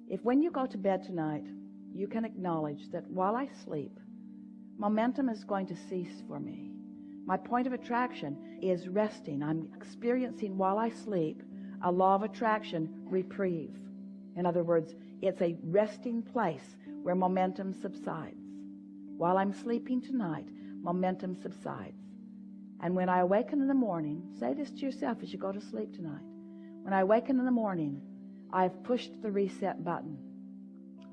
If when you go to bed tonight, you can acknowledge that while I sleep, momentum is going to cease for me. My point of attraction is resting. I'm experiencing while I sleep a law of attraction reprieve. In other words, it's a resting place where momentum subsides. While I'm sleeping tonight, momentum subsides. And when I awaken in the morning, say this to yourself as you go to sleep tonight. When I awaken in the morning, I've pushed the reset button.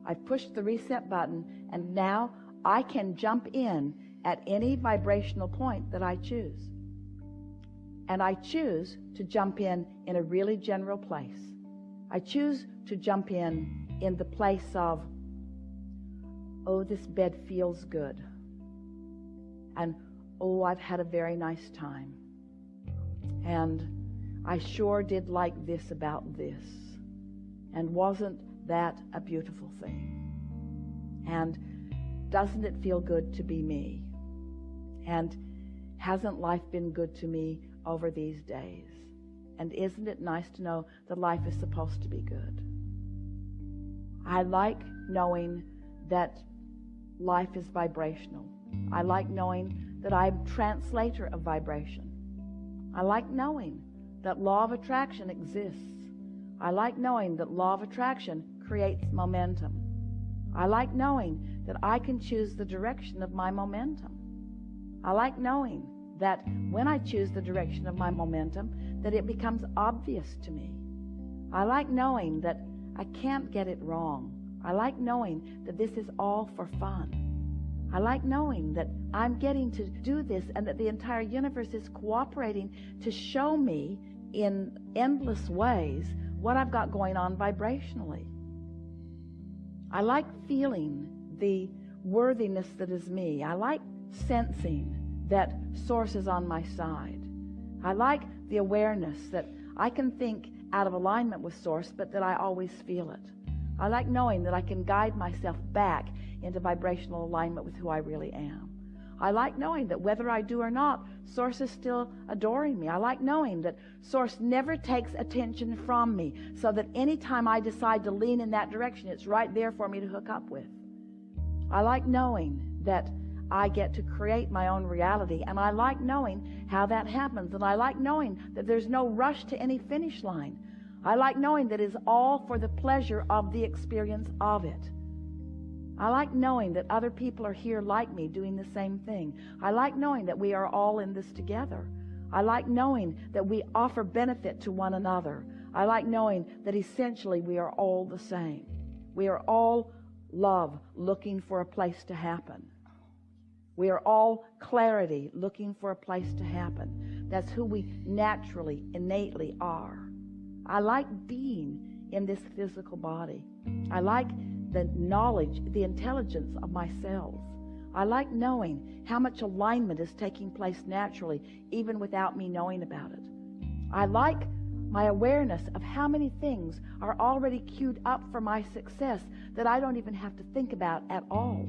I've pushed the reset button, and now I can jump in at any vibrational point that I choose. And I choose to jump in a really general place. I choose to jump in the place of, oh, this bed feels good. And, oh, I've had a very nice time. And I sure did like this about this. And wasn't that a beautiful thing? And doesn't it feel good to be me? And hasn't life been good to me over these days? And isn't it nice to know that life is supposed to be good? I like knowing that life is vibrational. I like knowing that I'm a translator of vibration. I like knowing that law of attraction exists. I like knowing that law of attraction creates momentum. I like knowing that I can choose the direction of my momentum. I like knowing that when I choose the direction of my momentum, that it becomes obvious to me. I like knowing that I can't get it wrong. I like knowing that this is all for fun. I like knowing that I'm getting to do this and that the entire universe is cooperating to show me in endless ways what I've got going on vibrationally. I like feeling the worthiness that is me. I like sensing that Source is on my side. I like the awareness that I can think out of alignment with Source, but that I always feel it. I like knowing that I can guide myself back into vibrational alignment with who I really am. I like knowing that whether I do or not, Source is still adoring me. I like knowing that Source never takes attention from me, so that anytime I decide to lean in that direction, it's right there for me to hook up with. I like knowing that I get to create my own reality, and I like knowing how that happens, and I like knowing that there's no rush to any finish line. I like knowing that it is all for the pleasure of the experience of it. I like knowing that other people are here like me doing the same thing. I like knowing that we are all in this together. I like knowing that we offer benefit to one another. I like knowing that essentially we are all the same. We are all love looking for a place to happen. We are all clarity looking for a place to happen. That's who we naturally, innately are. I like being in this physical body. I like the knowledge, the intelligence of my cells. I like knowing how much alignment is taking place naturally, even without me knowing about it. I like my awareness of how many things are already queued up for my success that I don't even have to think about at all.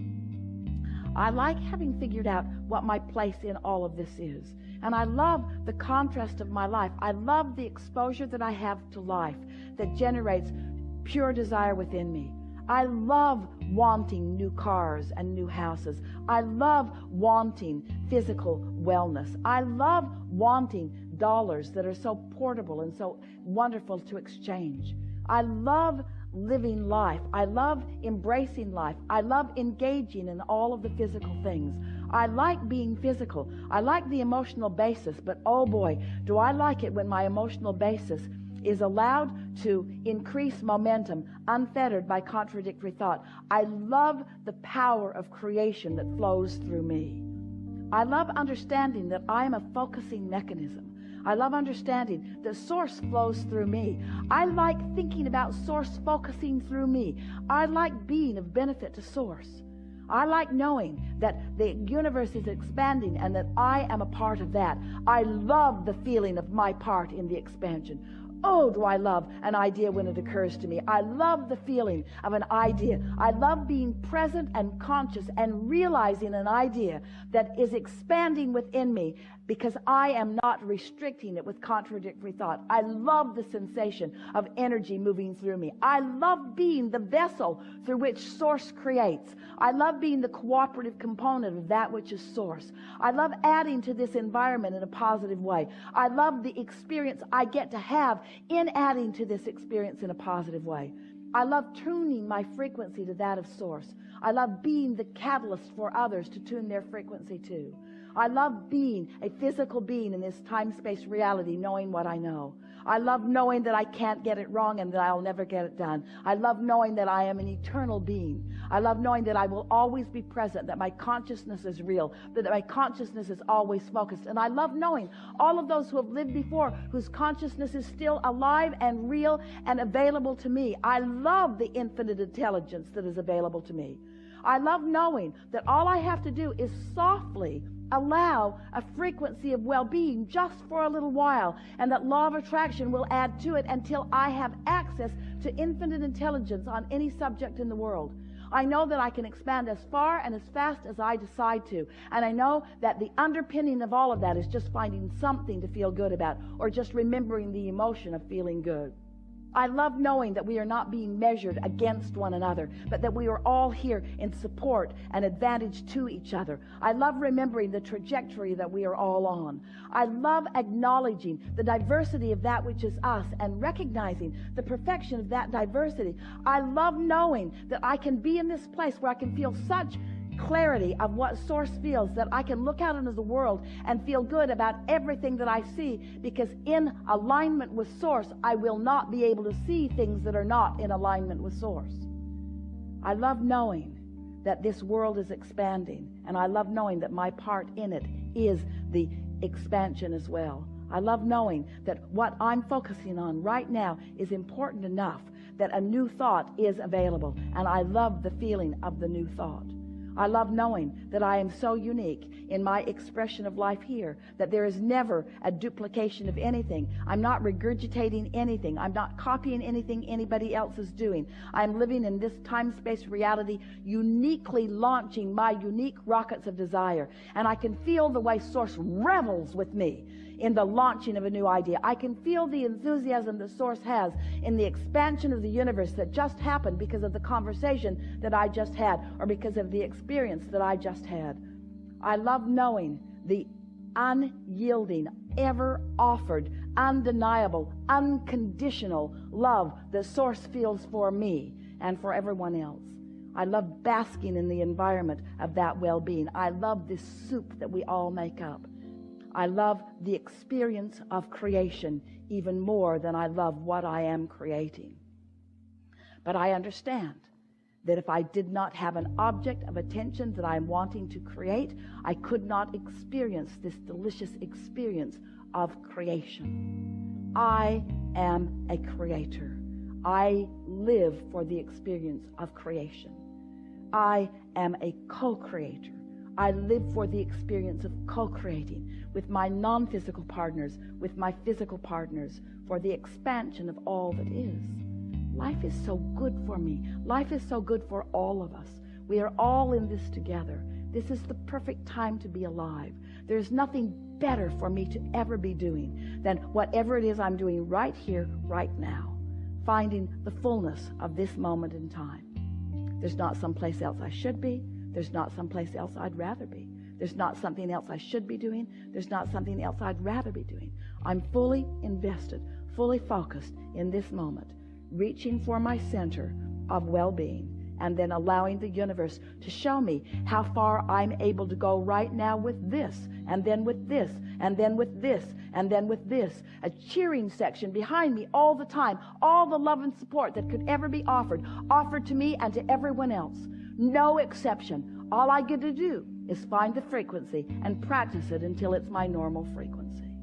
I like having figured out what my place in all of this is. And I love the contrast of my life. I love the exposure that I have to life that generates pure desire within me. I love wanting new cars and new houses. I love wanting physical wellness. I love wanting dollars that are so portable and so wonderful to exchange. I love living life. I love embracing life. I love engaging in all of the physical things. I like being physical. I like the emotional basis, but oh boy, do I like it when my emotional basis is allowed to increase momentum, unfettered by contradictory thought. I love the power of creation that flows through me. I love understanding that I am a focusing mechanism. I love understanding that Source flows through me. I like thinking about Source focusing through me. I like being of benefit to Source. I like knowing that the universe is expanding and that I am a part of that. I love the feeling of my part in the expansion. Oh, do I love an idea when it occurs to me. I love the feeling of an idea. I love being present and conscious and realizing an idea that is expanding within me because I am not restricting it with contradictory thought. I love the sensation of energy moving through me. I love being the vessel through which Source creates. I love being the cooperative component of that which is Source. I love adding to this environment in a positive way. I love the experience I get to have in adding to this experience in a positive way. I love tuning my frequency to that of Source. I love being the catalyst for others to tune their frequency to. I love being a physical being in this time-space reality, knowing what I know. I love knowing that I can't get it wrong and that I'll never get it done. I love knowing that I am an eternal being. I love knowing that I will always be present, that my consciousness is real, that my consciousness is always focused. And I love knowing all of those who have lived before, whose consciousness is still alive and real and available to me. I love the infinite intelligence that is available to me. I love knowing that all I have to do is softly allow a frequency of well-being just for a little while, and that law of attraction will add to it until I have access to infinite intelligence on any subject in the world. I know that I can expand as far and as fast as I decide to, and I know that the underpinning of all of that is just finding something to feel good about, or just remembering the emotion of feeling good. I love knowing that we are not being measured against one another, but that we are all here in support and advantage to each other. I love remembering the trajectory that we are all on. I love acknowledging the diversity of that which is us and recognizing the perfection of that diversity. I love knowing that I can be in this place where I can feel such clarity of what Source feels, that I can look out into the world and feel good about everything that I see, because in alignment with Source, I will not be able to see things that are not in alignment with Source. I love knowing that this world is expanding, and I love knowing that my part in it is the expansion as well. I love knowing that what I'm focusing on right now is important enough that a new thought is available, and I love the feeling of the new thought. I love knowing that I am so unique in my expression of life here that there is never a duplication of anything. I'm not regurgitating anything. I'm not copying anything anybody else is doing. I'm living in this time-space reality, uniquely launching my unique rockets of desire. And I can feel the way Source revels with me in the launching of a new idea. I can feel the enthusiasm that Source has in the expansion of the universe that just happened because of the conversation that I just had, or because of the experience that I just had. I love knowing the unyielding, ever offered, undeniable, unconditional love that Source feels for me and for everyone else. I love basking in the environment of that well-being. I love this soup that we all make up. I love the experience of creation even more than I love what I am creating. But I understand that if I did not have an object of attention that I am wanting to create, I could not experience this delicious experience of creation. I am a creator. I live for the experience of creation. I am a co-creator. I live for the experience of co-creating with my non-physical partners, with my physical partners, for the expansion of all that is. Life is so good for me. Life is so good for all of us. We are all in this together. This is the perfect time to be alive. There's nothing better for me to ever be doing than whatever it is I'm doing right here, right now, finding the fullness of this moment in time. There's not someplace else I should be. There's not someplace else I'd rather be. There's not something else I should be doing. There's not something else I'd rather be doing. I'm fully invested, fully focused in this moment, reaching for my center of well-being, and then allowing the universe to show me how far I'm able to go right now with this, and then with this, and then with this, and then with this. A cheering section behind me all the time, all the love and support that could ever be offered to me and to everyone else. No exception. All I get to do is find the frequency and practice it until it's my normal frequency.